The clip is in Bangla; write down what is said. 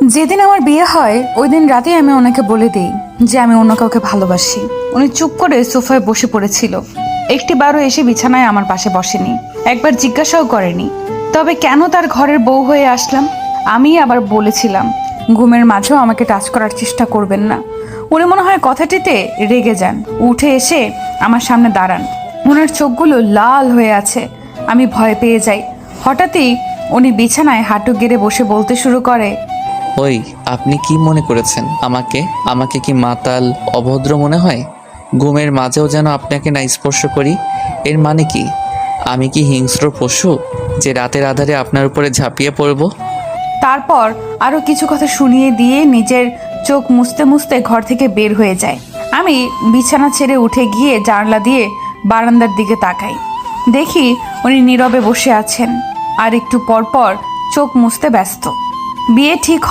যেদিন আমার বিয়ে হয় ওই দিন রাতেই আমি ওনাকে বলে দিই যে আমি অন্য কাউকে ভালোবাসি। উনি চুপ করে সোফায় বসে পড়েছিল। একটিবারও এসে বিছানায় আমার পাশে বসেনি, একবার জিজ্ঞাসাও করেনি। তবে কেন তার ঘরের বউ হয়ে আসলাম? আমি আবার বলেছিলাম ঘুমের মাঝেও আমাকে টাচ করার চেষ্টা করবেন না। উনি মনে হয় কথাটিতে রেগে যান, উঠে এসে আমার সামনে দাঁড়ান। ওনার চোখগুলো লাল হয়ে আছে। আমি ভয় পেয়ে যাই। হঠাৎই উনি বিছানায় হাঁটু গেড়ে বসে বলতে শুরু করে, ওই, আপনি কি মনে করেছেন আমাকে? আমাকে কি মাতাল, অভদ্র মনে হয়? ঘুমের মাঝেও যেন আপনাকে না স্পর্শ করি, এর মানে কি? আমি কি হিংস্র পশু যে রাতের আধারে আপনার উপরে ঝাঁপিয়ে পড়ব? তারপর আরো কিছু কথা শুনিয়ে দিয়ে নিজের চোখ মুছতে মুছতে ঘর থেকে বের হয়ে যায়। আমি বিছানা ছেড়ে উঠে গিয়ে জানলা দিয়ে বারান্দার দিকে তাকাই। দেখি উনি নীরবে বসে আছেন আর একটু পর পর চোখ মুছতে ব্যস্ত। বিয়ে ঠিক